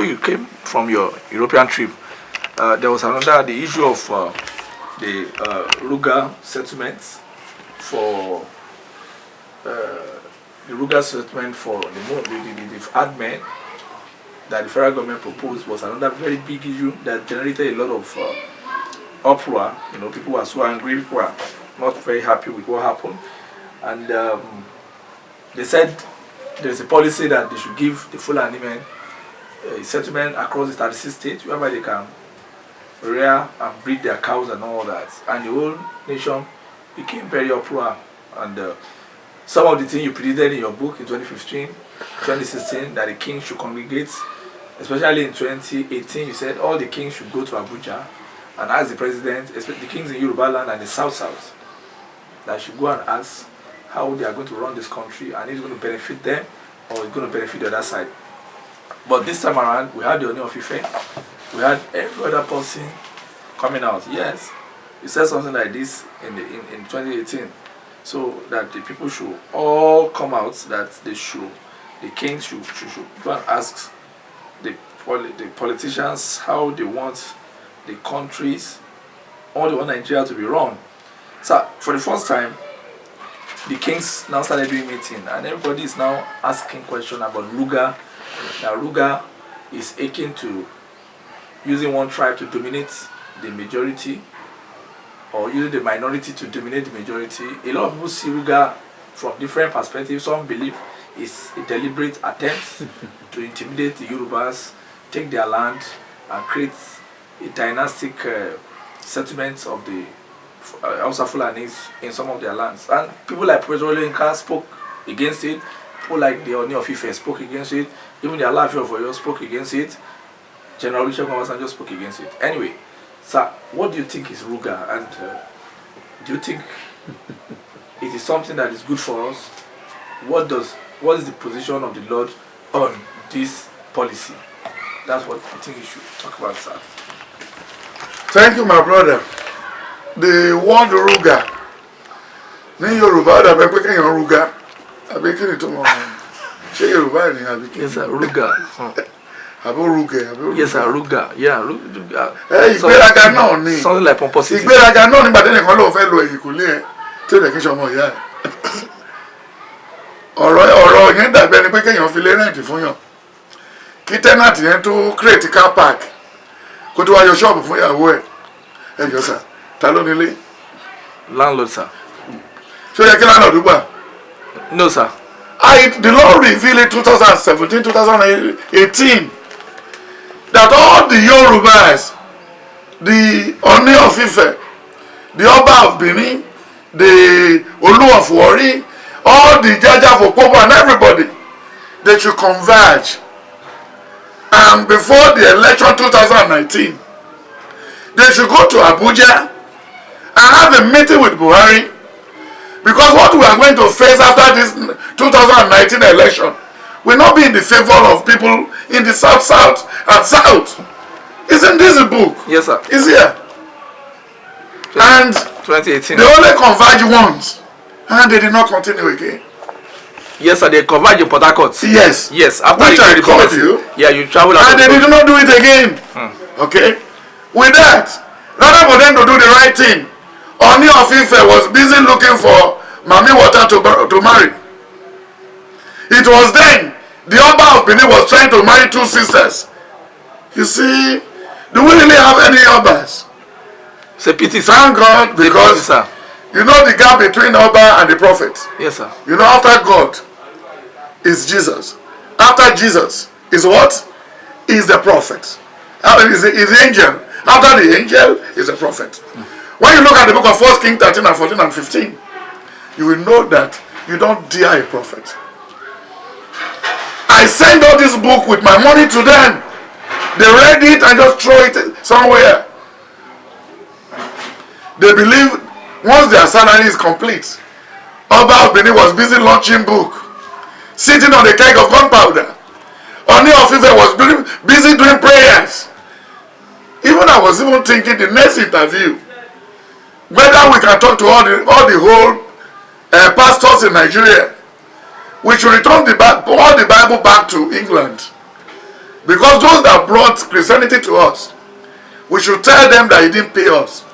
you came from your European trip, there was the issue of the Ruga settlements for the Herdsmen that the federal government proposed was another very big issue that generated a lot of uproar. You know, people were so angry, people were not very happy with what happened, and they said there is a policy that they should give the Fulani men a settlement across the 36 states whereby they can rear and breed their cows and all that, and the whole nation became very uproar. And some of the things you predicted in your book in 2015, 2016, that the king should congregate, especially in 2018, you said all the kings should go to Abuja and ask the president, especially the kings in Yoruba land and the South, that should go and ask how they are going to run this country and if it's going to benefit them or it's going to benefit the other side. But this time around, we had the Oni of Ife, we had every other person coming out. Yes, he said something like this in 2018. So that the people should all come out, that the kings should go and ask the politicians how they want the countries, how they want Nigeria to be run. So for the first time, the kings now started doing meeting, and everybody is now asking questions about Ruga. Now Ruga is akin to using one tribe to dominate the majority, or using the minority to dominate the majority. A lot of people see Ruga from different perspectives. Some believe it's a deliberate attempt to intimidate the Yorubas, take their land, and create a dynastic settlement of the Hausa Fulanis in some of their lands. And people like President spoke against it. People like the Oni of Ife spoke against it. Even the Alaafin of Oyo spoke against it. General Olusegun Obasanjo spoke against it. Anyway, sir, what do you think is Ruga, and do you think it is something that is good for us? What is the position of the Lord on this policy? That's what I think you should talk about, sir. Thank you, my brother. The word Ruga, ní Yorùbá dàbí pé kéèyàn Ruga, àbí kí ni tó mọ̀ ṣé Yorùbá ni àbí kí? Yes, sir, Ruga. Ruga. Yes, sir, Ruga. Yeah, Ruga. Ìgbéraga náà ni. Something like pomposity. Ìgbéraga náà nígbà tẹ́lẹ̀ kan ló fẹ́ lo ìkúlé ẹ̀ tí ó lè kí sọmọ ìyá ẹ̀. Ọ̀rọ̀ yẹn dàbí ẹni pé kéèyàn fi lé rẹ́ǹtì fún yàn. Kí tẹ́nàtì yẹn tó create car park kó tó wá yọ ṣọ́ọ̀bù fún ìyàwó ẹ̀. Ẹ jọ sà, ta ló nílé? Landlord, sir. Ṣé ó yẹ kí landlord gbà? No, sir. The law revealed in 2017, 2018 that all the Yorubas, the Oni of Ife, the Oba of Benin, the Olu of Warri, all the Jaja of Opobo and everybody, they should converge. And before the election 2019, they should go to Abuja and have a meeting with Buhari. Because what we are going to face after this 2019 election will not be in the favor of people in the South and South. Isn't this a book? Yes, sir. It's here. And 2018. they only converge once. And they did not continue again. Yes, sir. They converge in Port Harcourt. Yes. Yes. After which I called you. Yeah, you travel out. And they did not do it again. Okay? With that, rather for them to do the right thing, Oni of Ife was busy looking for Mami Water to marry. It was then the Oba of Benin was trying to marry two sisters. You see, do we really have any Obas? It's a pity, sir. Thank God, because sir. You know the gap between Oba and the prophet. Yes, sir. You know, after God is Jesus. After Jesus is what? Is the prophet. Is the angel. After the angel is the prophet. When you look at the book of 1 Kings 13 and 14 and 15, you will know that you don't dare a prophet. I send all this book with my money to them. They read it and just throw it somewhere. They believe once their salary is complete. Oba of Benin was busy launching book, sitting on a keg of gunpowder. Oni of Ife was busy doing prayers. Even I was even thinking the next interview, whether we can talk to all the whole pastors in Nigeria, we should return all the Bible back to England. Because those that brought Christianity to us, we should tell them that he didn't pay us.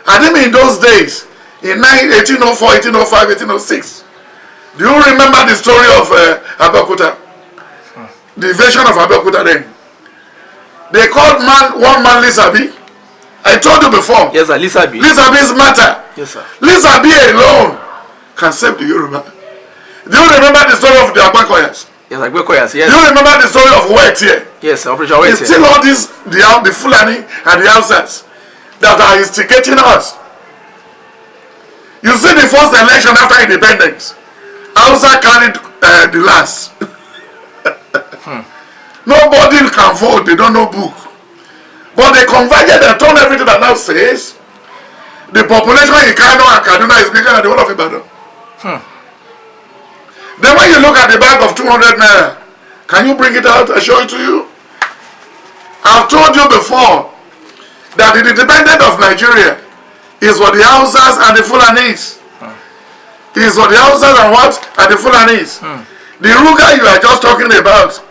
And even in those days, in 1804, 1805, 1806, do you remember the story of Abeokuta? The invasion of Abeokuta then. They called one man Lisabi. I told you before. Yes, sir, Lisabi. Lisabi's matter. Yes, sir. Lisabi alone can save the Yoruba. Do you remember the story of the Agbekoyas? Yes, Agbekoyas, yes. Do you remember the story of Wete? Yes, Operation Wete. It's still all this, the Fulani and the Hausas that are instigating us. You see the first election after independence, Hausa carried the last. Nobody can vote, they don't know book. But they converged and turned everything that now says the population in Kano and Kaduna is bigger than the whole of Ibadan. Then when you look at the bag of 200 naira, can you bring it out? I show it to you. I've told you before that the independence of Nigeria is for the Hausas and the Fulanis. Is for the Hausas and what? And the Fulanis. The Ruga you are just talking about,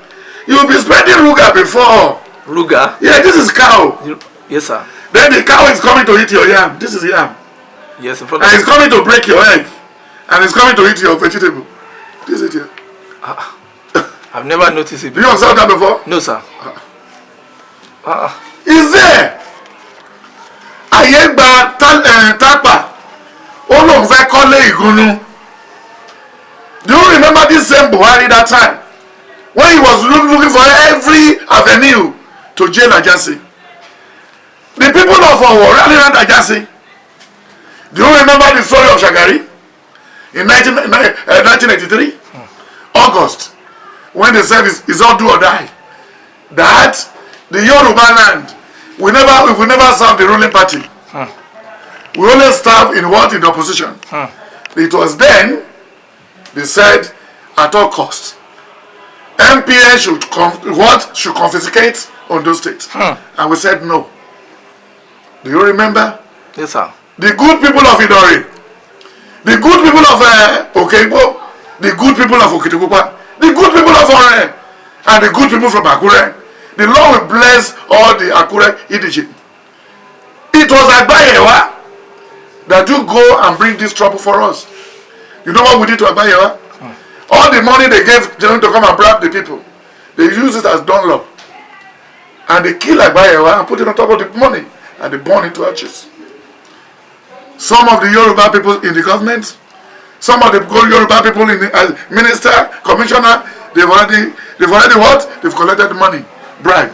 you'll be spending Ruga before. Ruga? Yeah, this is cow. Yes, sir. Then the cow is coming to eat your yam. This is yam. Yes, in and it's coming to break your egg. And it's coming to eat your vegetable. This is it here. I've never noticed it before. You observed that before? No, sir. Is there? Ayegba Tapa. Olóhùn fẹ́ kọ́lé Ìgúnnú. Do you remember this same Buhari that time? When he was looking for every avenue to jail Ajasi. The people of Owo rallied around Ajasi. Do you remember the story of Shagari? In 1983? August. When they said it's all do or die. That the Yoruba land, we never serve the ruling party. We only serve in what? In the opposition. It was then they said at all costs MPA should confiscate Ondo State. And we said no. Do you remember? Yes, sir. The good people of Idori, the good people of Okebo, the good people of Okitipupa, the good people of Ore, and the good people from Akure. The Lord will bless all the Akure indigene. It was Agbayewa that you go and bring this trouble for us. You know what we did to Agbayewa? All the money they gave them to come and bribe the people, they use it as Dunlop. And they kill Agbayewa and put it on top of the money and they burn it to ashes. Some of the Yoruba people in the government, some of the Yoruba people in the minister, commissioner, they've already what? They've collected the money, bribe.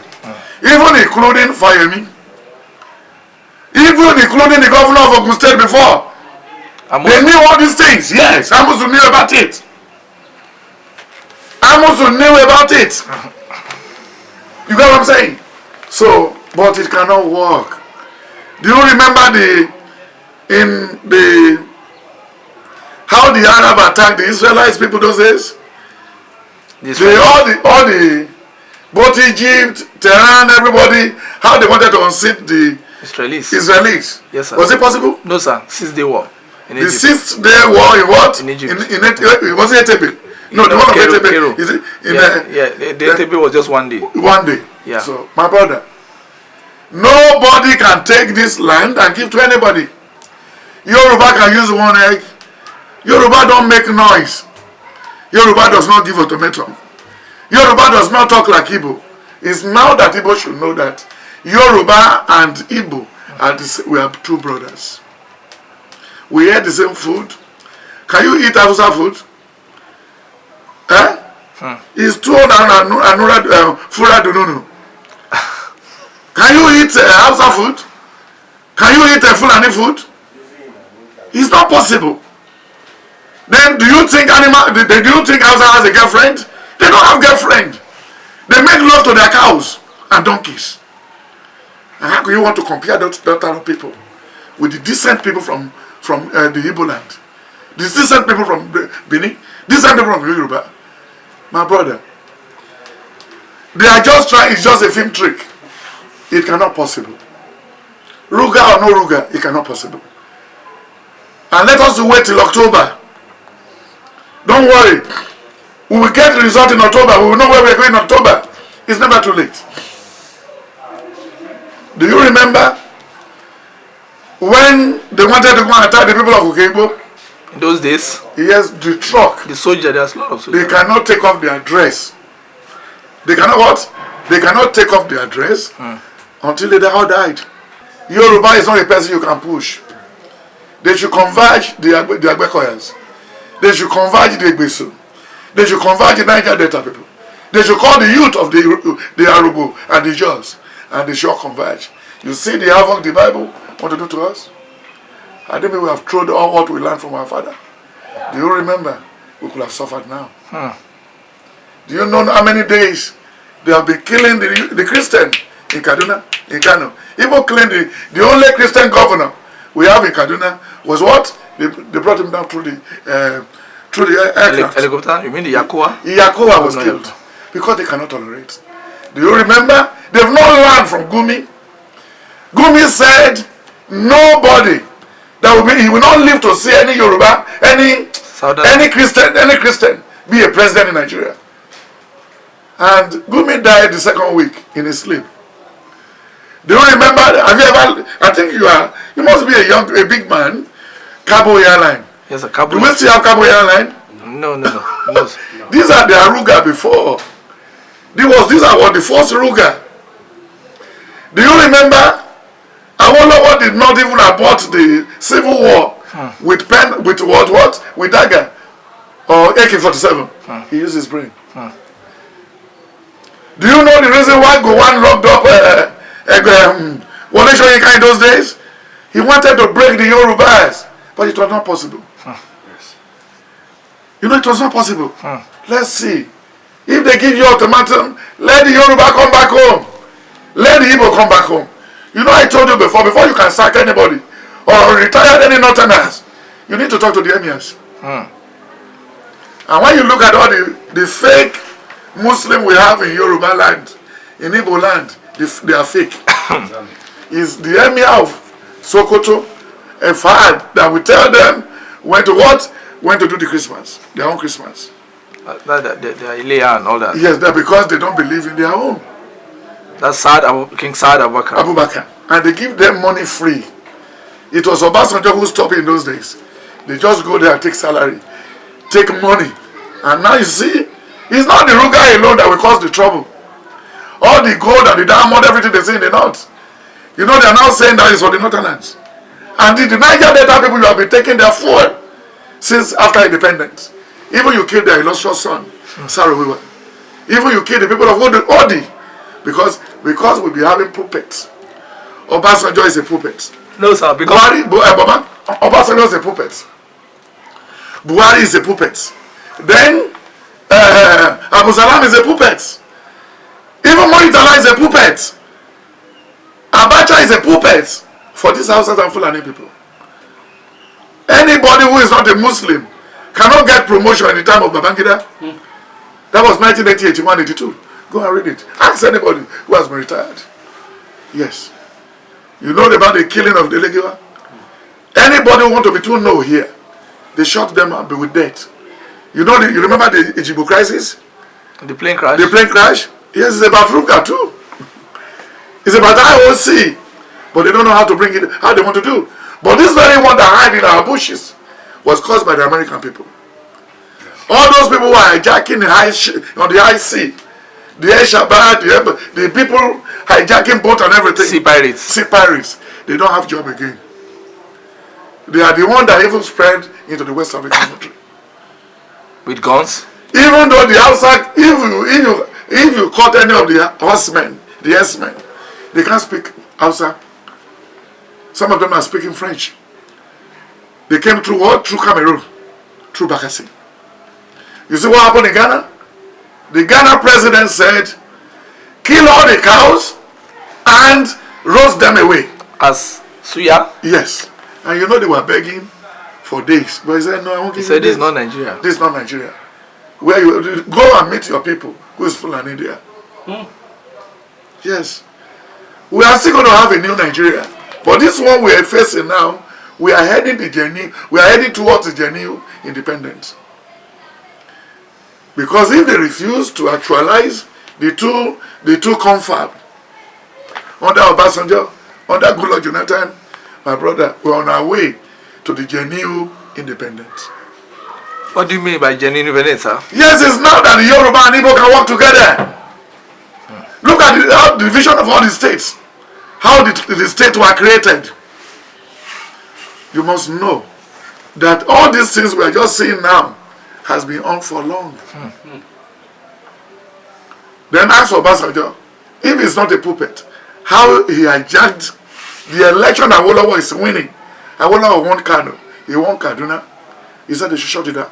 Even including Yemi. Even including the governor of Ogun State before. They knew all these things. Yes, Amos knew about it. Amos knew about it. You get what I'm saying? So, but it cannot work. Do you remember how the Arab attacked the Israelites people those days? All the both Egypt, Tehran, everybody, how they wanted to unseat the Israelis. Yes, sir. Was it possible? No, sir. 6-day war. The 6-day war in what? In Egypt. It wasn't Etebe. No, the one of Etebe. Is it? The Etebe was just 1 day. 1 day. Yeah. So, my brother, nobody can take this land and give to anybody. Yoruba can use one egg. Yoruba don't make noise. Yoruba does not give ultimatum. Yoruba does not talk like Igbo. It's now that Igbo should know that Yoruba and Igbo we are two brothers. We eat the same food. Can you eat Hausa food? It's two and Fura Dununu. Can you eat Hausa food? Can you eat Fulani food? It's not possible. Then do you think Hausa has a girlfriend? They don't have girlfriend. They make love to their cows and donkeys. And how do you want to compare that type of people with the decent people from the Igbo land? The decent people from Benin? Decent people from Yoruba? My brother, they are just trying, it's just a film trick. It cannot possible. Ruga or no Ruga, it cannot possible. And let us wait till October. Don't worry. We will get the result in October. We will know where we are going in October. It's never too late. Do you remember when they wanted to go and attack the people of Okigbo? In those days? Yes, the truck. The soldier, there's a lot of soldiers. They cannot take off their dress. They cannot what? They cannot take off their dress until they all died. Yoruba is not a person you can push. They should converge the Agbekoyans. They should converge the Egbesu. They should converge the Niger Delta people. They should call the youth of the Arubu and the Jaws, and they should converge. You see the havoc the Bible want to do to us? I think we have thrown all what we learned from our father. Do you remember? We could have suffered now. Do you know how many days they have been killing the Christian in Kaduna, in Kano? Even killing the only Christian governor we have in Kaduna was what? They brought him down through the aircraft. Helicopter? You mean the Yakoa? Yakoa was killed because they cannot tolerate. Do you remember? They've not learned from Gumi. Gumi said nobody that will be, he will not live to see any Yoruba, any Christian be a president in Nigeria. And Gumi died the second week in his sleep. Do you remember? Have you ever? I think you must be a big man. Cabo Airline. Yes, a Cabo. Do we still have Cabo Airline? No. These are the Ruga before. These are the first Ruga. Do you remember? Awolowo did not even abort the Civil War with pen, with what? With dagger or AK-47. He used his brain. Do you know the reason why Gowon locked up Wole Soyinka in those days? He wanted to break the Yorubas, but it was not possible. Yes. You know, it was not possible. Let's see. If they give you ultimatum, let the Yoruba come back home. Let the Igbo come back home. You know, I told you before you can sack anybody or retire any Northerners, you need to talk to the emirs. And when you look at all the fake Muslim we have in Yoruba land, in Igbo land, they are fake. Is the emir of Sokoto a fad that we tell them when to what? When to do the Christmas, their own Christmas. They are Ilya and all that. Yes, that because they don't believe in their own. That's King Saad Abubakar. And they give them money free. It was Obasanjo who stopped in those days. They just go there and take salary, take money. And now you see, it's not the Ruga alone that will cause the trouble. All the gold and the diamond, everything they say in the north. You know, they are now saying that is for the Northerners. And the Niger Delta people, you have been taking their fuel since after independence. Even you killed their illustrious son, Saruwiwa. Even you killed the people of Odi. Because we'll be having puppets. Obasanjo is a puppet. No, sir. Because Obasanjo is a puppet. Buhari is a puppet. Then Abu Salam is a puppet. Even Moritala is a puppet. Abacha is a puppet for these Hausas and Fulani people. Anybody who is not a Muslim cannot get promotion in the time of Babangida. That was 1980, 81, 82. Go and read it. Ask anybody who has been retired. Yes. You know about the killing of the Legiwa? Anybody who want to be too low here, they shot them up with death. You know, you remember the Ijibu crisis? The plane crash? The plane crash? Yes, it's about Ruga too. It's about IOC. But they don't know how to bring it, how they want to do. But this very one that hide in our bushes was caused by the American people. All those people who are hijacking on the high sea, the Air Shabbat, the people hijacking boat and everything. Sea pirates. Sea pirates. They don't have job again. They are the one that even spread into the West African country. With guns? Even though the outside, if you caught any of the horsemen, the Herdsmen, they can't speak Hausa. Some of them are speaking French. They came through what? Through Cameroon. Through Bakassi. You see what happened in Ghana? The Ghana president said, kill all the cows and roast them away. As Suya? Yes. And you know they were begging for days. But he said, no, I won't give you He said, this is not Nigeria. This is not Nigeria. Where you go and meet your people who is Fulani there. Yes. We are still going to have a new Nigeria. But this one we are facing now, we are heading towards the genuine independence. Because if they refuse to actualize the two confab under Obasanjo, under Goodluck Jonathan, my brother, we're on our way to the genuine independence. What do you mean by genuine independence, sir? Yes, it's now that the Yoruba and Igbo can work together. Look at how the division of all the states, how the states were created. You must know that all these things we are just seeing now has been on for long. Then ask Obasanjo, if it's not a puppet, how he hijacked the election that Awolowo is winning. Awolowo won Kano, he won Kaduna. He said they should shut it down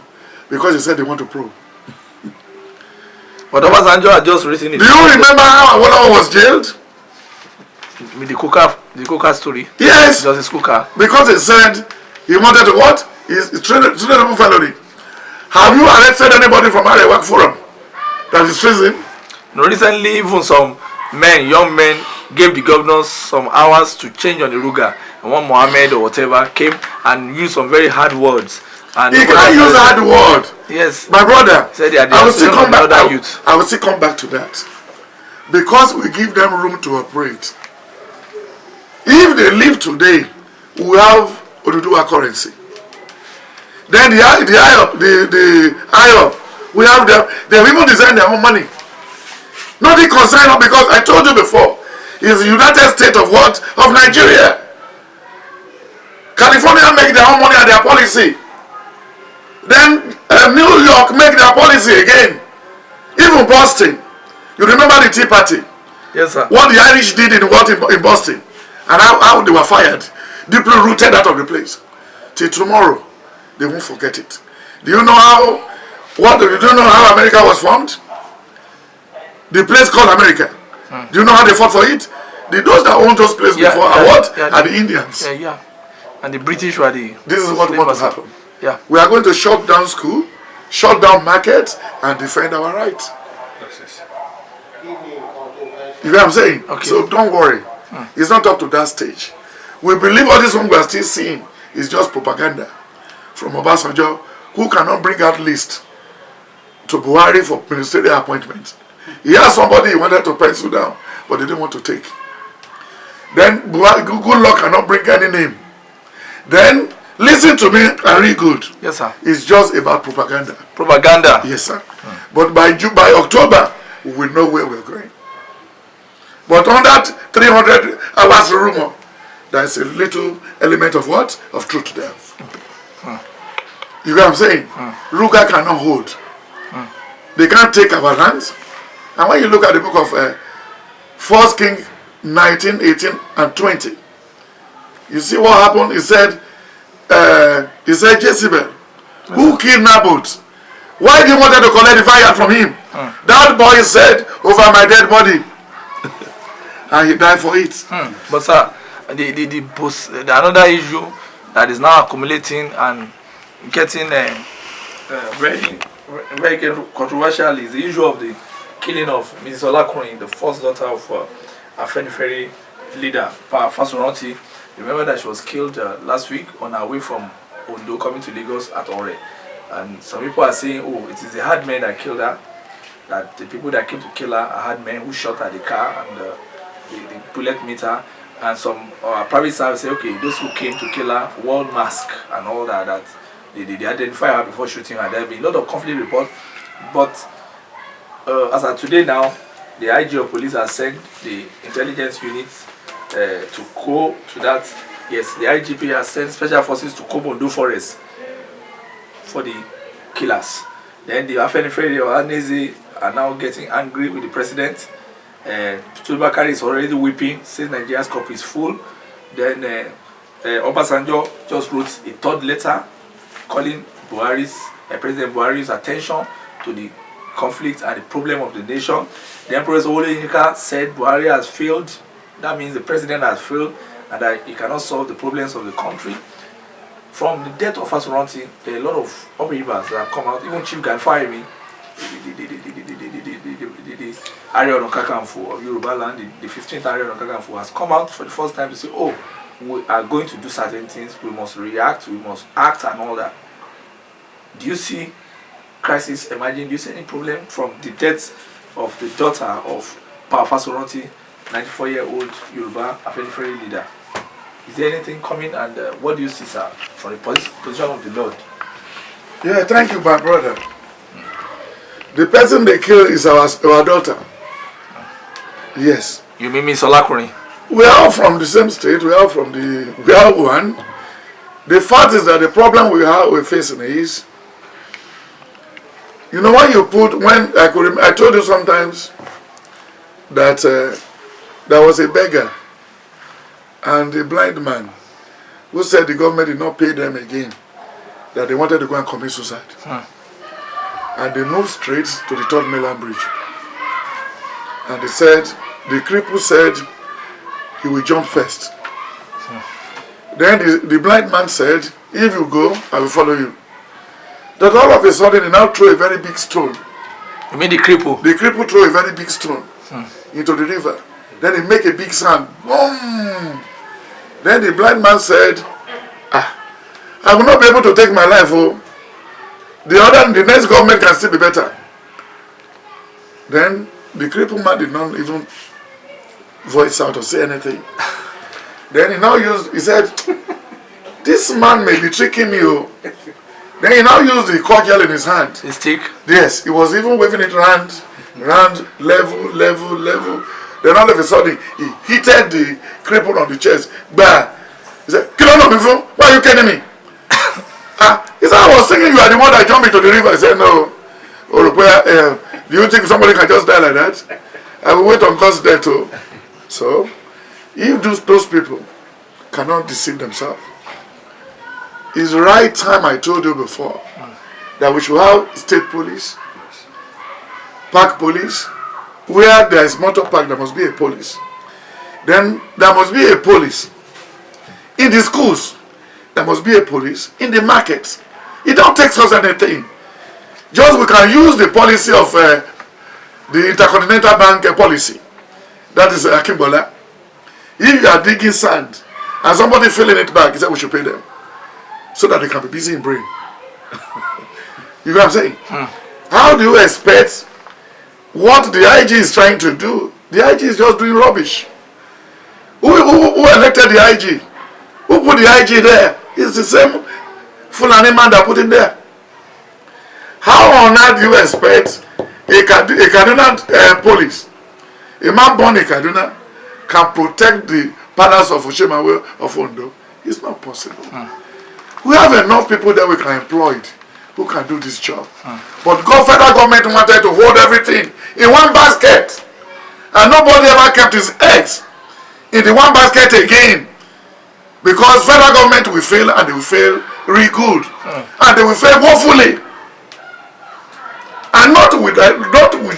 because he said they want to probe. But Obasanjo had just written it. Do you remember how Awolowo was jailed? With the cooker story? Yes. Justice Cooker. Because he said he wanted to what? He's treasonable felony. Have you arrested anybody from Arewa Forum that is treason? No, recently, even some young men, gave the governors some hours to change on the Ruga. And one Mohammed or whatever came and used some very hard words. And he can't use a hard word. Yes. My brother, said they are I will still come back. Youth. I will still come back to that. Because we give them room to operate. If they leave today, we have Oduduwa currency. Then the IOP, we have them. They have even designed their own money. Nothing concerned them because I told you before, it's the United States of what? Of Nigeria. California make their own money and their policy. Then New York make their policy again. Even Boston. You remember the Tea Party? Yes, sir. What the Irish did in Boston and how they were fired, deeply rooted out of the place. Till tomorrow, they won't forget it. Do you know how? Do you know how America was formed? The place called America. Do you know how they fought for it? Those that owned those places before are what? Are the Indians. Yeah. And the British were the. This is what wants to happen. Yeah. We are going to shut down school, shut down markets, and defend our rights. You know what I'm saying? Okay. So don't worry. It's not up to that stage. We believe all this one we are still seeing is just propaganda from Obasanjo, who cannot bring out list to Buhari for ministerial appointment. He has somebody he wanted to pencil down, but they didn't want to take. Then Buhari, good luck cannot bring any name. Then listen to me and read good. Yes, sir. It's just about propaganda. Propaganda. Yes, sir. But by October, we will know where we're going. But on that 300 hours rumor, there's a little element of what? Of truth there. You know what I'm saying? Ruga cannot hold. They can't take our lands. And when you look at the book of 1 King 19, 18, and 20, you see what happened? He said Jezebel, who killed Naboth? Why did you want to collect the fire from him? That boy said, over my dead body. And he died for it. But sir, the another issue that is now accumulating and getting very controversial is the issue of the killing of Mrs. Olakunrin, the first daughter of Afenifere leader, Fasuranti. Remember that she was killed last week on her way from Ondo coming to Lagos at Ore. And some people are saying, oh, it is the Herdsmen that killed her, that the people that came to kill her are Herdsmen who shot at the car and the bullet meter. And some private service say, okay, those who came to kill her wore mask and all that, that they identify her before shooting her. There have been a lot of conflict reports, but as of today now, the IG of police has sent the intelligence units to go to that. Yes, the IGP has sent special forces to Ondo Forest for the killers. Then the Afenifere or Anezi are now getting angry with the president. Bakari is already weeping, says Nigeria's cup is full. Then Obasanjo just wrote a third letter calling President Buhari's attention to the conflict and the problem of the nation. The Empress Owole said Buhari has failed. That means the president has failed and that he cannot solve the problems of the country. From the death of Fasuranti, there are a lot of upheavals that have come out. Even Chief Ganfari, the Ààrẹ Ọ̀nà Kakanfò of Yoruba land, the 15th Ààrẹ Ọ̀nà Kakanfò has come out for the first time to say, oh, we are going to do certain things, we must react, we must act and all that. Do you see crisis emerging? Do you see any problem from the death of the daughter of Pafasoronti, 94-year-old Yoruba Afenifere leader. Is there anything coming, and what do you see, sir, from the position of the Lord? Yeah, thank you, my brother. The person they killed is our daughter. Yes. You mean Miss Olakuni? We are all from the same state. We are one. The fact is that the problem we're facing is, you know, I told you sometimes that there was a beggar and a blind man who said the government did not pay them again, that they wanted to go and commit suicide. And they moved straight to the third mainland bridge. And they said, the cripple said he will jump first. Then the blind man said, if you go, I will follow you. That all of a sudden he now threw a very big stone. You mean the cripple? The cripple threw a very big stone into the river. Then he make a big sound. Boom! Then the blind man said, I will not be able to take my life. Oh. The next government can still be better. Then the crippled man did not even voice out or say anything. Then he said, this man may be tricking me. Oh. Then he now used the cordial in his hand. The stick? Yes, he was even waving it round, level. Then all of a sudden, he hit the cripple on the chest. Bah! He said, kill on me, fool. Why are you kidding me? He said, I was thinking you are the one that jumped into the river. I said, no. Do you think somebody can just die like that? I will wait on God's death too. So, if those people cannot deceive themselves, it's the right time, I told you before, that we should have state police, park police. Where there is motor park, there must be a police. Then there must be a police in the schools. There must be a police in the markets. It don't take us anything. Just we can use the policy of the Intercontinental Bank policy. That is Akimbola. If you are digging sand and somebody filling it back, he said we should pay them so that they can be busy in brain. You know what I'm saying? How do you expect what the IG is trying to do? The IG is just doing rubbish. Who elected the IG? Who put the IG there? It's the same Fulani man that put him there. How on earth do you expect a Kaduna police, a man born in Kaduna, can protect the palace of Osinbajo of Ondo? It's not possible. We have enough people that we can employ who can do this job. But federal government wanted to hold everything in one basket. And nobody ever kept his eggs in the one basket again. Because federal government will fail, and they will fail really good. And they will fail woefully. And not with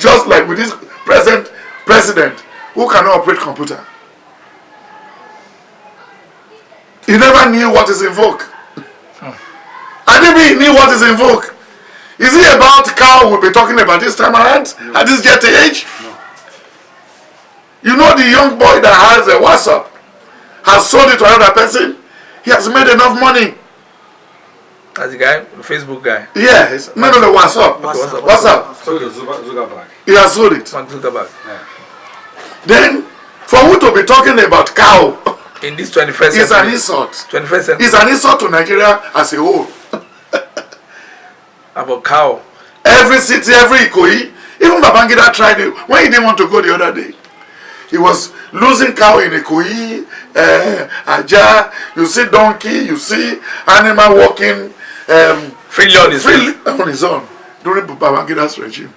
just like with this president who cannot operate computer. He never knew what is invoked. I didn't even knew what is invoked. Is it about cow we'll be talking about this time around? No. At this jet age? No. You know the young boy that has a WhatsApp has sold it to another person. He has made enough money. That's the guy, the Facebook guy. Yes. No, WhatsApp. Zuckerberg. He has sold it. Mark Zuckerberg. Yeah. Then, for who to be talking about cow in this 21st century, it's an insult. 21st century. It's an insult to Nigeria as a whole. About cow. Every city, every Ikoyi, even Babangida tried it when he didn't want to go the other day. He was losing cow in Ikoyi, Aja, you see donkey, you see animal walking freely on his own during Babangida's regime.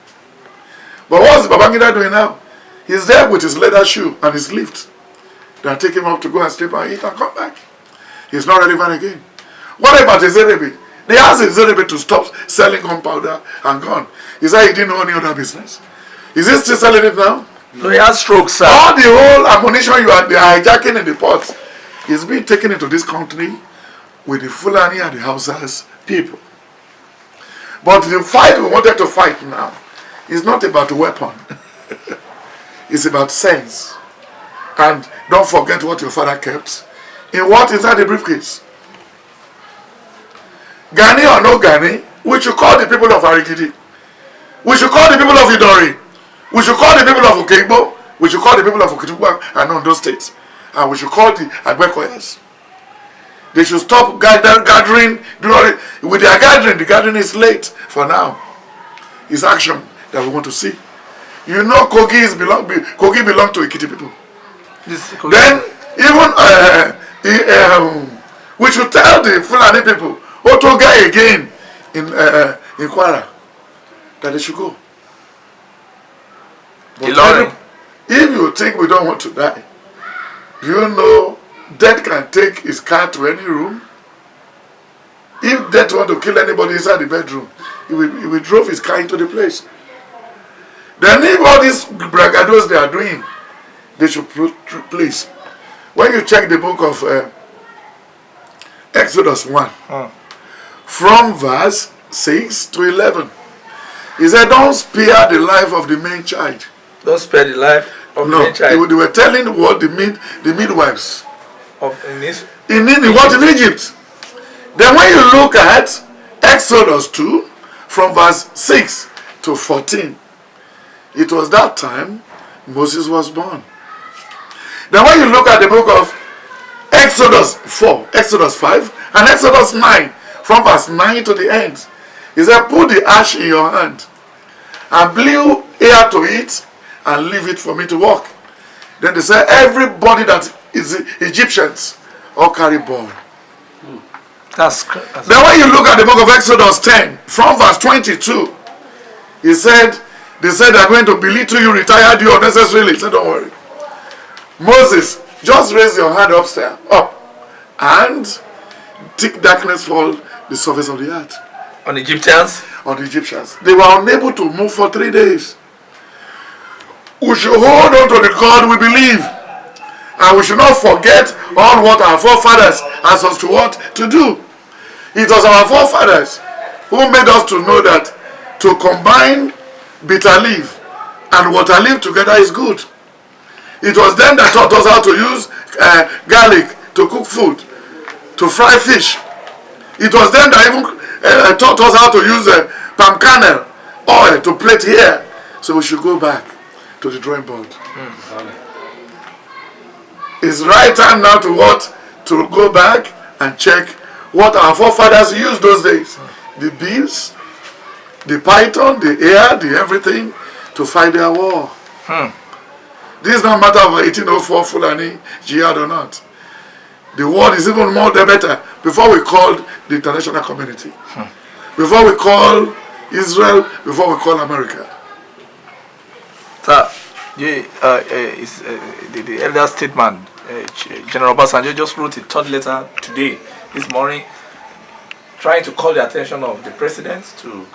But what's Babangida doing now? He's there with his leather shoe and his lift. They'll take him up to go and sleep and eat and come back. He's not relevant again. What about Ezerebe? They asked Ezerebe to stop selling gunpowder and gun. He said he didn't know any other business. Is he still selling it now? No, he has strokes, sir. All the whole ammunition they are hijacking in the ports is being taken into this country with the Fulani and the Hausas people. But the fight we wanted to fight now is not about a weapon. It's about sense. And don't forget what your father kept. In what? Inside the briefcase. Gani or no Gani, we should call the people of Arigidi. We should call the people of Idori. We should call the people of Okigbo, we should call the people of Okitipa and Ondo states, and we should call the Agbekoyas. They should stop gathering. With their gathering, the gathering is late for now. It's action that we want to see. You know, Kogi belong to Ekiti people. Then even we should tell the Fulani people, Otoga again in Kwara, that they should go. But if you think we don't want to die, you know death can take his car to any room. If death want to kill anybody inside the bedroom, he will drove his car into the place. Then if all these bragados they are doing, they should please. When you check the book of Exodus 1, from verse 6 to 11, he said, don't spare the life of the main child. Don't spare the life of the main child. They were telling what the midwives. In Egypt. Then when you look at Exodus 2, from verse 6 to 14, it was that time Moses was born. Then when you look at the book of Exodus 4, Exodus 5, and Exodus 9, from verse 9 to the end, he said, put the ash in your hand and blow air to it and leave it for me to walk. Then they said, everybody that is Egyptians all carry ball. Then when you look at the book of Exodus 10, from verse 22, they said they're going to belittle you, retire you unnecessarily. He said, don't worry. Moses, just raise your hand up, and thick darkness fall the surface of the earth. On Egyptians? On the Egyptians. They were unable to move for 3 days. We should hold on to the God we believe. And we should not forget all what our forefathers asked us to do. It was our forefathers who made us to know that to combine bitter leaf and water leaf together is good. It was them that taught us how to use garlic to cook food, to fry fish. It was them that even taught us how to use palm kernel oil to plait hair. So we should go back to the drawing board. It's right time now to go back and check what our forefathers used those days. The bees, the python, the air, the everything to fight their war. This is not a matter of 1804 Fulani jihad or not. The world is even more the better before we called the international community. Before we call Israel, before we call America. Sir, the elder statesman, General Obasanjo, just wrote a third letter today, this morning, trying to call the attention of the president to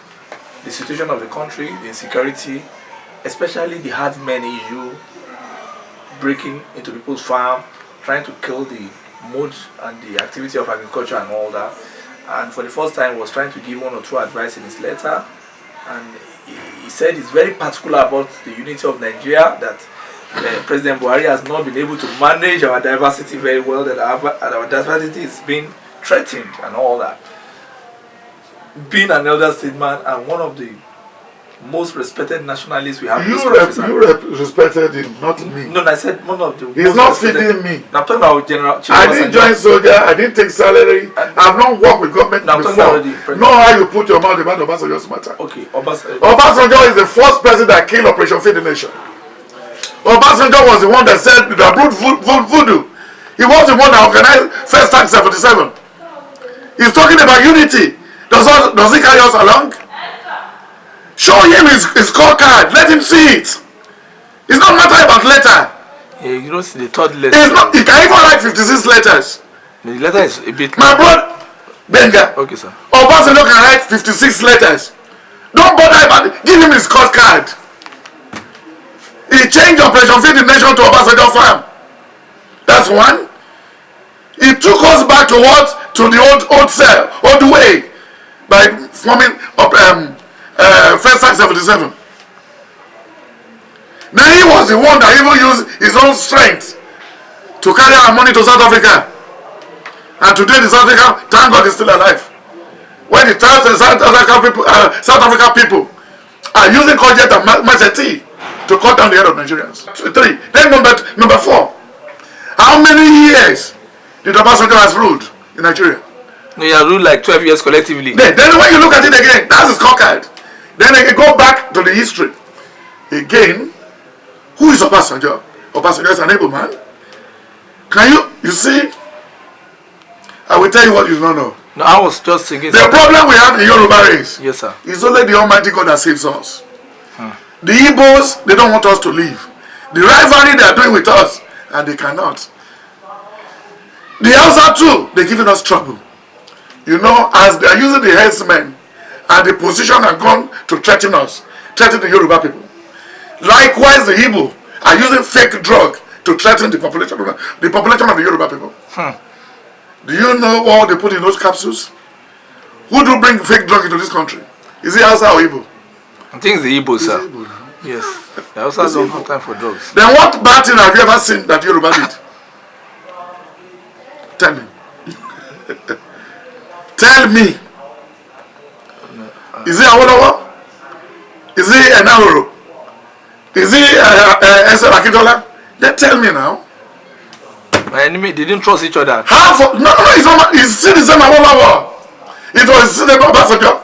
the situation of the country, the insecurity, especially the herdsmen issue, breaking into people's farm, trying to kill the mode and the activity of agriculture and all that. And for the first time was trying to give one or two advice in his letter. And he said he's very particular about the unity of Nigeria, that President Buhari has not been able to manage our diversity very well, that our diversity is being threatened and all that. Being an elder statesman and one of the most respected nationalists we have in this country. You respected him, not me. No, I said one of the He's not feeding me. I'm talking about General. I didn't join soldier, I didn't take salary, I've not worked with government before. Know how you put your mouth about Obasanjo's matter. Okay, Obasanjo is the first president that killed Operation Feed the Nation. Obasanjo was the one that said that brought voodoo. He was the one that organized First Act 77. He's talking about unity. Does he carry us along? Show him his scorecard. Let him see it. It's not matter about letter. Yeah, you know, the third letter. It's not. He can even write 56 letters. The letter is a bit. My brother, Benga. Okay, sir. Obasanjo can write 56 letters. Don't bother about it. Give him his scorecard. He changed Operation Feed the Nation to Obasanjo Farm. That's one. He took us back to what? To the old way, by forming up First Act 77. Then he was the one that even used his own strength to carry our money to South Africa. And today the South Africa, thank God, is still alive. When the South Africa people are using Kojet and machete to cut down the head of Nigerians. 3. Then number 4. How many years did Obasanjo has ruled in Nigeria? No, he has ruled like 12 years collectively. Then when you look at it again, that's his scorecard. Then they go back to the history. Again, who is Obasanjo? Obasanjo is an able man. Can you see? I will tell you what you don't know. No, I was just thinking. The problem we have in Yoruba race, yes, sir, is only the Almighty God that saves us. The Igbos, they don't want us to live. The rivalry they are doing with us, and they cannot. The Hausa too, they're giving us trouble. You know, as they are using the herdsmen, and the position have gone to threaten us, threaten the Yoruba people. Likewise, the Igbo are using fake drug to threaten the population of the Yoruba people. Do you know what they put in those capsules? Who do bring fake drug into this country? Is it Hausa or Igbo? I think it's the Igbo, sir. Igbo now. Yes. The Hausa don't have time for drugs. Then what bad thing have you ever seen that Yoruba did? Tell me. Tell me. Is it Awolowo? Is it Enahoro? Is it Esther Akintola? Then tell me now. My enemy, they didn't trust each other. No, it's still the same Awolowo. It was still the Obasanjo.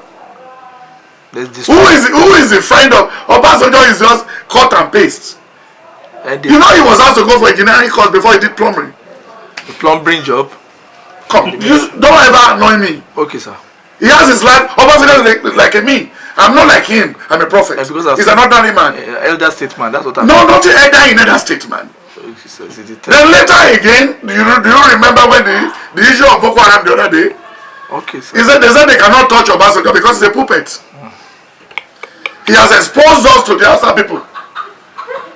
Who is the friend of Obasanjo? Is just cut and paste. You know he was asked to go for engineering course before he did plumbing. The plumbing job? Come, you don't ever annoy me. Okay, sir. He has his life. Obasanjo is like me. I'm not like him. I'm a prophet. He's an ordinary man. Elder statesman, that's what I'm No, not an elder in elder statesman. Then later again, do you remember when the issue of Boko Haram the other day? Okay, sir. They said they cannot touch Obasanjo because he's a puppet. He has exposed us to the outside people.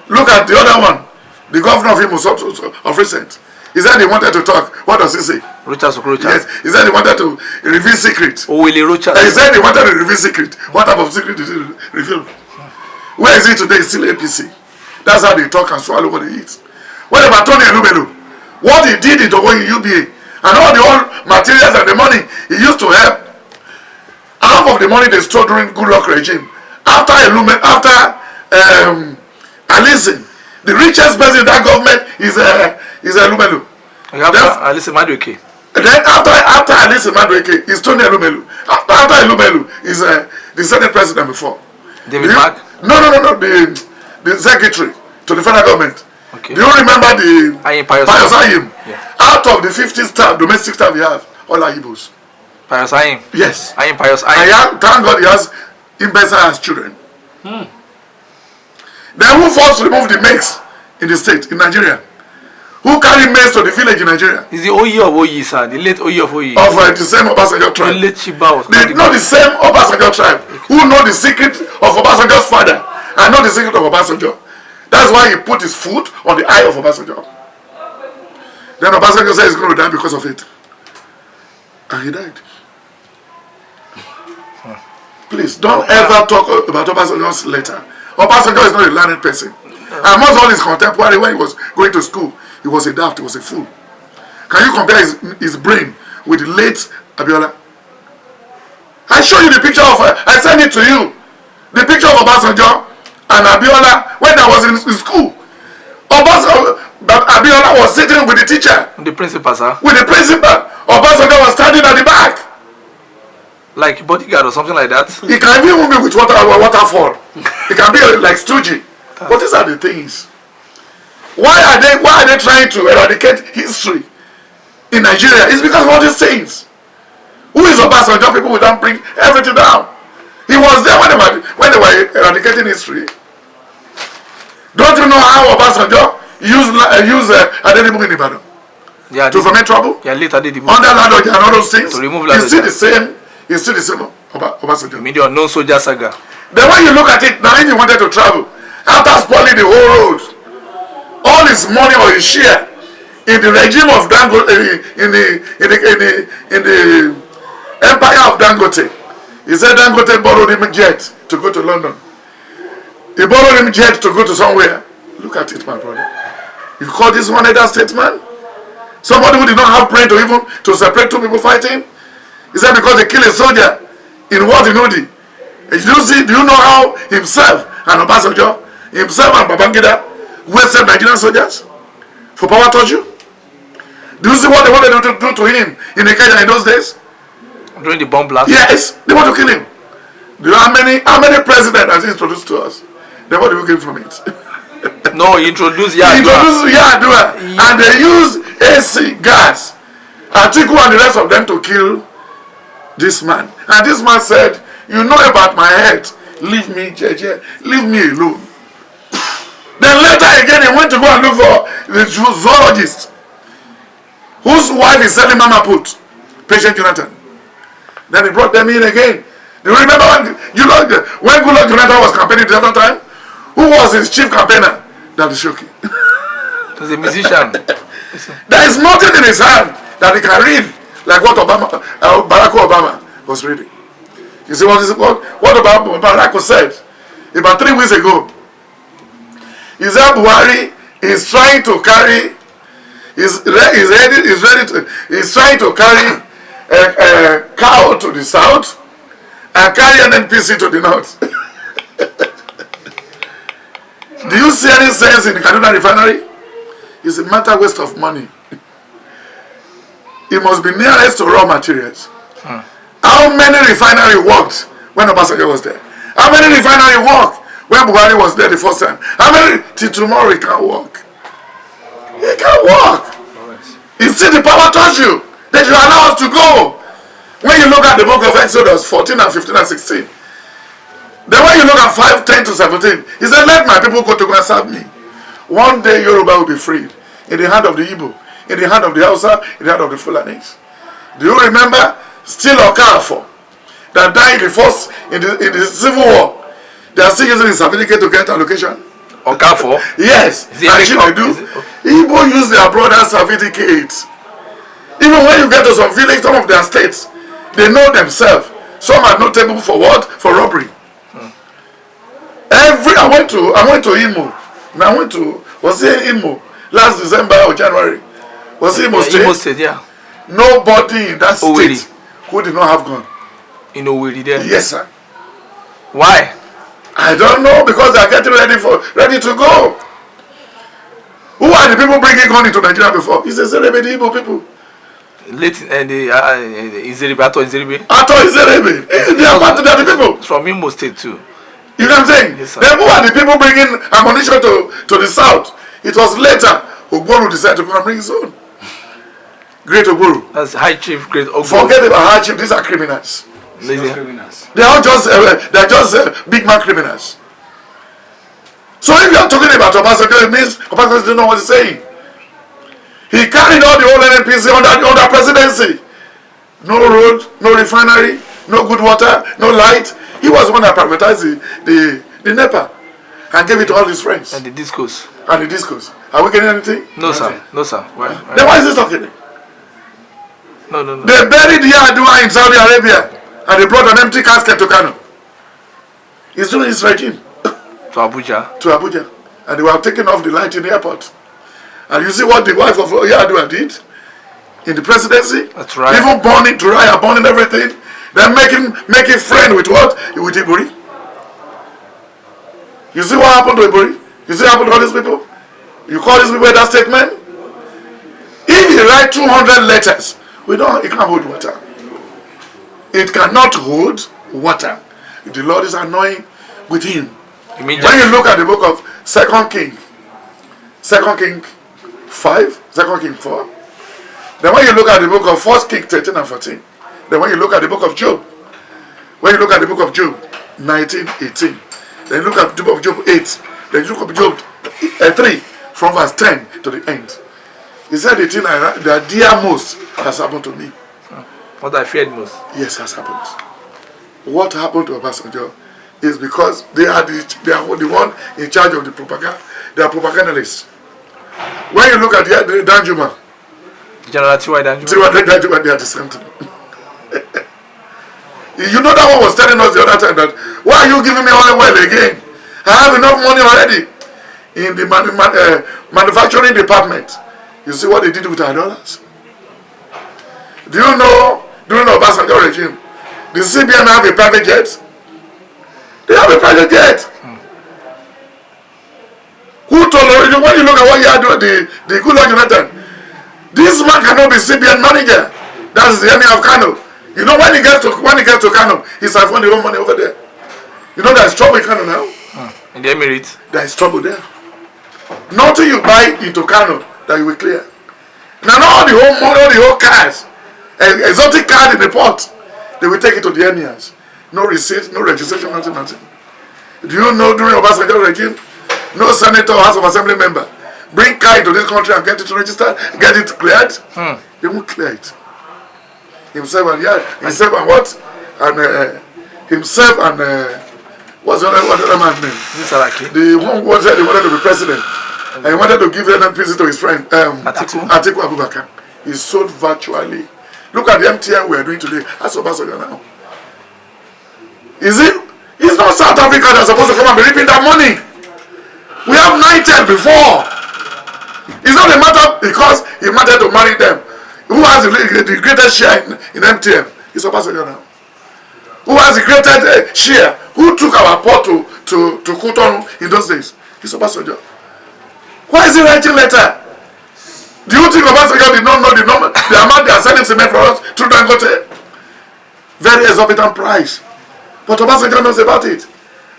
Look at the other one, the governor of Imo of recent. He said he wanted to talk. What does he say? Rochas. Yes, he said he wanted to reveal secret. Oh, Willie Rochas. He said he wanted to reveal secret. What type of secret did he reveal? Where is he today? He's still APC. That's how they talk and swallow what they eat. What about Tony Elumelu? What he did in Togo in UBA and all the old materials and the money he used to help. Half of the money they stole during Good Luck regime. After Alison, the richest person in that government is Elumelu. Alison Madueke. Then after Alison Madueke is Tony Elumelu. After Elumelu is the Senate president before. David Mark? No. The secretary to the federal government. Okay. Do you remember the Pius Ayim? Yeah. Out of the 50 staff, domestic staff we have, all are Igbos. Pius Ayim? Yes. Pius Ayim. Thank God he has Imbesa as children. Then who first removed the maize in the state, in Nigeria? Who carried maize to the village in Nigeria? Is the Oyi of Oyi, sir? The late Oyi of Oyi. Of the same Obasanjo tribe. The late Chiba was Not the same Obasanjo tribe. Who know the secret of Obasanjo's father and know the secret of Obasanjo. That's why he put his foot on the eye of Obasanjo. Then Obasanjo said he's going to die because of it. And he died. Please, don't ever talk about Obasanjo's letter. Obasanjo is not a learned person. Amongst all his contemporaries, when he was going to school, he was a daft, he was a fool. Can you compare his brain with the late Abiola? I show you the picture of I sent it to you. The picture of Obasanjo and Abiola when I was in school. Abiola was sitting with the teacher. The principal, sir? With the principal. Obasanjo was standing at the back. Like bodyguard or something like that? He can even be with waterfall. He can be like Stoogie. But these are the things. Why are they trying to eradicate history in Nigeria? It's because of all these things. Who is Obasanjo? People will not bring everything down. He was there when they were eradicating history. Don't you know how Obasanjo used Adedibu in Ibadan? Yeah, to foment trouble? Yeah, later Adedibu. Under Ladoja and all those things. To remove Ladoja. He's still the same Obasanjo. You mean the unknown soldier saga? Then when you look at it, now if you wanted to travel, after spoiling the whole road, all his money or his share in the regime of Dangote, in the empire of Dangote, he said Dangote borrowed him a jet to go to London. He borrowed him a jet to go to somewhere. Look at it, my brother. You call this one elder statesman? Somebody who did not have brain to separate two people fighting? He said because they kill a soldier in what in Udi. Do you know how himself and Obasanjo himself and Babangida wasted Nigerian soldiers for power torture? Do you see what they wanted to do to him in Kenya in those days? During the bomb blast? Yes, they want to kill him. Do you know how many presidents has he introduced to us? Then what do we get from it? No, he introduced Yadua. And they used AC gas, Atiku and the rest of them to kill this man. And this man said, you know about my head. Leave me, JJ. Leave me alone. Then later again, he went to go and look for the zoologist whose wife is selling mama put, Patient Jonathan. Then he brought them in again. Do you remember when Goodluck Jonathan was campaigning the other time? Who was his chief campaigner? That is Shoki. He's a musician. There is nothing in his hand that he can read like what Barack Obama was reading. You see what Barack said about 3 weeks ago? He said Buhari is trying to carry, he's trying to carry a cow to the south and carry an NPC to the north. Do you see any sense in the Kaduna refinery? It's a matter waste of money. It must be nearest to raw materials. How many refinery worked when Obasanjo was there? How many refinery worked when Buhari was there the first time? How many till tomorrow he can't work? He can't work. You see the power touch you that you allow us to go. When you look at the book of Exodus 14 and 15 and 16, then when you look at 5, 10 to 17, he said, let my people go to go and serve me. One day Yoruba will be freed in the hand of the Igbo, in the hand of the Hausa, in the hand of the Fulanis. Do you remember still Okafor that died in the Civil War? They are still using his certificate to get allocation. Okafor? Yes. Actually, they do. Igbo use their brother's certificates. Even when you get to some village, some of their states, they know themselves. Some are notable for what? For robbery. I went to Imo. And I went to, was it Imo? Last December or January. Was it Imo State? Imo State, yeah. Nobody in that state who did not have gun. In Owerri there? Yes, sir. Why? I don't know, because they are getting ready to go. Who are the people bringing gun into Nigeria before? It's the Zerebe, the Igbo people. Izerebe, Ato Izerebe. Ato Izerebe. They are the people. It's from Imo State too. You know what I'm saying? Yes, then who are the people bringing ammunition to the south? It was later Ogboru decided to go and bring his own. Great Ogboru. That's High Chief Great Ogboru. Forget about High Chief. These are criminals. Criminals. They are just big man criminals. So if you are talking about Obasanjo, it means Obasanjo doesn't know what he's saying. He carried all the old NPC under presidency. No road, no refinery, no good water, no light. He was the one that privatized the NEPA and gave it to all his friends. And the discos. Are we getting anything? No, sir. No, sir. Why? Then why is this talking? No. They buried Yadua in Saudi Arabia and they brought an empty casket to Kano. He's doing his regime. To Abuja. And they were taking off the light in the airport. And you see what the wife of Yadua did in the presidency? That's right. Even burning Turaya, burning everything. Then making friend with what? With Ibori. You see what happened to Ibori? You see what happened to all these people? You call these people that statement? If you write 200 letters, it can't hold water. It cannot hold water. The Lord is annoying with him. When you look at the book of 2 King 5, 2 King 4, then when you look at the book of 1 King 13 and 14, then when you look at the book of Job, 19, 18, then you look at the book of Job 8, then you look at Job 3, from verse 10 to the end. He said the thing that dear most has happened to me. What I feared most. Yes, has happened. What happened to Obasanjo is because they are the one in charge of the propaganda. They are propagandalists. When you look at the Danjuma, General T.Y. Danjuma, they are the same thing. You know that one was telling us the other time that, why are you giving me olive oil again? I have enough money already. In the manufacturing department, you see what they did with our dollars? Do you know, during the Obasanjo regime, the CBN have a private jet? They have a private jet. Who tolerated you? When you look at what you are doing, the good Lord Jonathan, this man cannot be CBN manager. That's the Yemi of Kano. You know when he gets to Kano, he's having the whole money over there. You know there's trouble in Kano now. In the Emirates. There is trouble there. Nothing you buy into Kano that you will clear. Now all the whole money, all the whole cars, exotic card in the port, they will take it to the emirs. No receipt, no registration, nothing. Do you know during Obasanjo regime, no senator or House of Assembly member bring car into this country and get it registered, get it cleared? They won't clear it. Himself and what? And himself and what's the other man's name? The one who said he wanted to be president. And he wanted to give NNPC to his friend Atiku Abubakar. He sold virtually. Look at the MTN we are doing today. That's Obasanjo now. Is it? It's not South Africa that's supposed to come and be reaping that money. We have 910 before. It's not a matter because he wanted to marry them. Who has the greatest share in MTN? It's Obasanjo now. Who has the greatest share? Who took our port to Cotonou in those days? It's Obasanjo. Why is he writing letter? Do you think Obasanjo did not know the amount they are selling cement for us through Dangote? Very exorbitant price. But Obasanjo knows about it.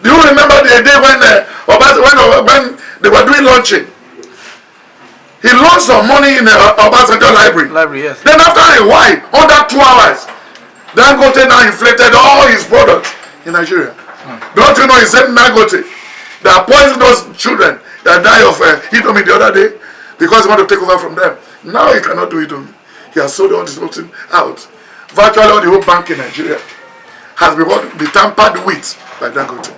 Do you remember the day when they were doing launching? He launched some money in the Obasanjo library. Yes. Then after a while, under 2 hours, Dangote now inflated all his products in Nigeria. Don't you know he said Dangote that poisoned those children that died of Idomi the other day because he wanted to take over from them. Now he cannot do Idomi. He has sold all this whole thing out. Virtually all the whole bank in Nigeria has been tampered with by Dangote.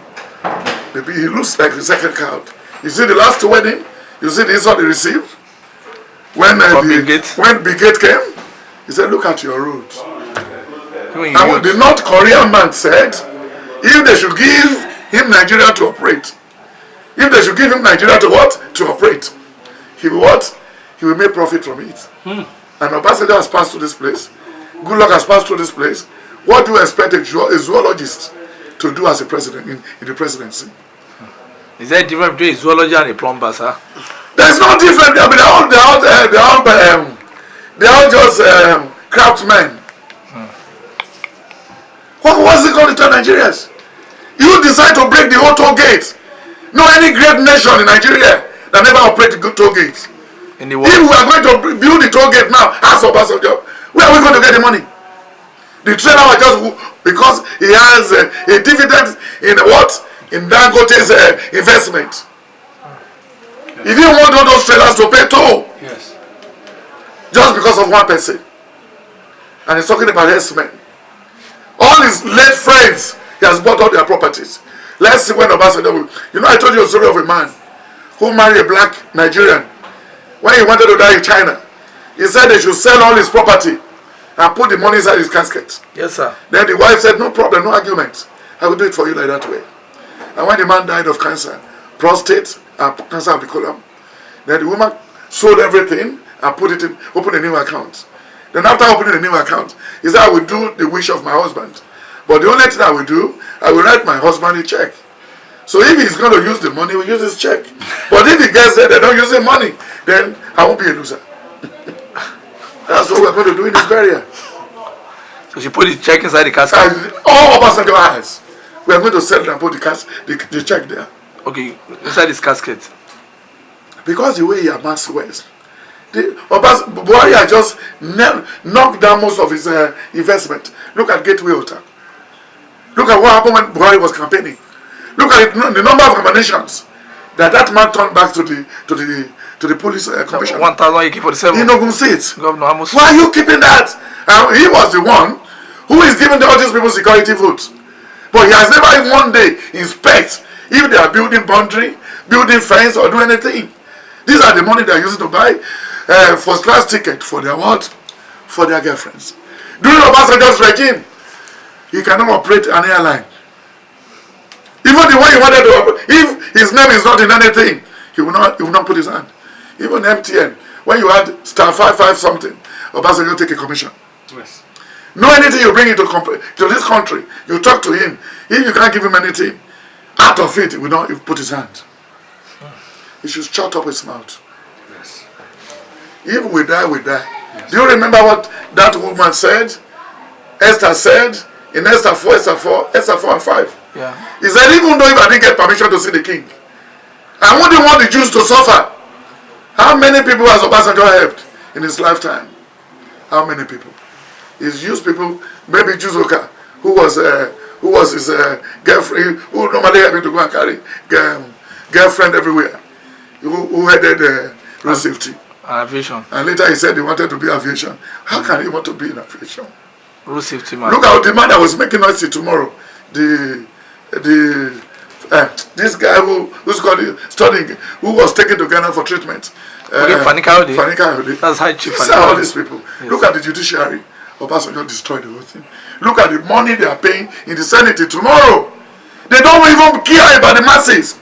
Maybe he looks like the second card. You see the last wedding, you see the insult he received? When Big Gate came, he said, look at your roads. And the North Korean man said, if they should give him Nigeria to operate, if they should give him Nigeria to what? To operate. He will what? He will make profit from it. And Obasanjo has passed through this place. Good luck has passed through this place. What do you expect a zoologist to do as a president in the presidency? Is there a difference between a zoologist and a plumber, sir? There's no difference. I mean, they're all just craftsmen. What was it going to tell Nigerians? You decide to break the whole toll gate. No any great nation in Nigeria that never operated good toll gates. If we are going to build the toll gate now, ask Obasanjo, where are we going to get the money? The trainer was just because he has a dividend in what? In Dangote's investment. He didn't want all those trailers to pay toll. Yes. Just because of one person. And he's talking about herdsmen. All his late friends, he has bought all their properties. Let's see when Obasanjo will. You know, I told you a story of a man who married a black Nigerian. When he wanted to die in China, he said they should sell all his property and put the money inside his casket. Yes, sir. Then the wife said, no problem, no argument. I will do it for you like that way. And when the man died of cancer, prostate and cancer of the colon, then the woman sold everything and opened a new account. Then after opening a new account, he said, I will do the wish of my husband. But the only thing I will do, I will write my husband a check. So if he's going to use the money, we'll use his check. But if he gets there, they don't use the money, then I won't be a loser. That's what we're going to do in this burial. So she put the check inside the casket? All Obasanjo has. We are going to settle and put the check there. Okay, inside his casket. Because the way he amassed wealth, Buhari has just knocked down most of his investment. Look at Gateway Hotel. Look at what happened when Buhari was campaigning. Look at the number of emanations that man turned back to the police commissioner. 1,047 in Ogun State. Governor Amos. Why are you keeping that? He was the one who is giving all these people security votes. But he has never in one day inspect if they are building boundary, building fence, or do anything. These are the money they are using to buy first class ticket for their what? For their girlfriends. During Obasanjo's regime, he cannot operate an airline. Even the way he wanted to operate, if his name is not in anything, he will not put his hand. Even MTN, when you had *55 something, Obasanjo take a commission. Yes. No anything you bring into this country, you talk to him. If you can't give him anything, out of it, he will not put his hand. he should shut up his mouth. Yes. If we die, we die. Yes. Do you remember what that woman said? Esther said in Esther 4 and 5. Yeah. He said, even though if I didn't get permission to see the king, I wouldn't want the Jews to suffer. How many people has Obasanjo helped in his lifetime? How many people? He's used people, maybe Juzoka, who was his girlfriend, who normally helped him to go and carry girlfriend everywhere, who headed road safety. Aviation. And later he said he wanted to be aviation. How can he want to be in aviation? Road safety man. Look at the man that was making noise tomorrow. This guy who's studying, who was taken to Ghana for treatment. Fanika. That's high chief. See all these people. Yes. Look at the judiciary. Obasanjo destroyed the whole thing. Look at the money they are paying in the Senate tomorrow. They don't even care about the masses.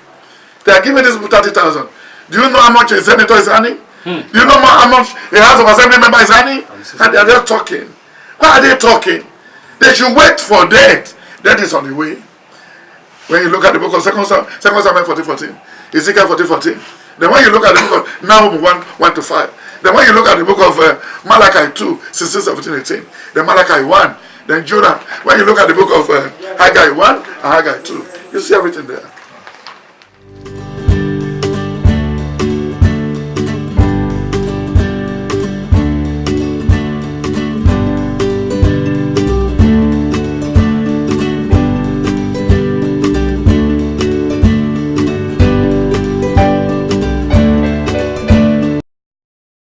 They are giving this 30,000. Do you know how much a senator is earning? Do you know how much a House of Assembly member is earning? And they are just talking. Why are they talking? They should wait for death. Death is on the way. When you look at the book of 2 Samuel 14:14, Ezekiel 14:14, then when you look at the book of Nahum 1:1-5, then when you look at the book of Malachi 2:16-17-18, then Malachi 1, then Jonah, when you look at the book of Haggai 1 and Haggai 2, you see everything there.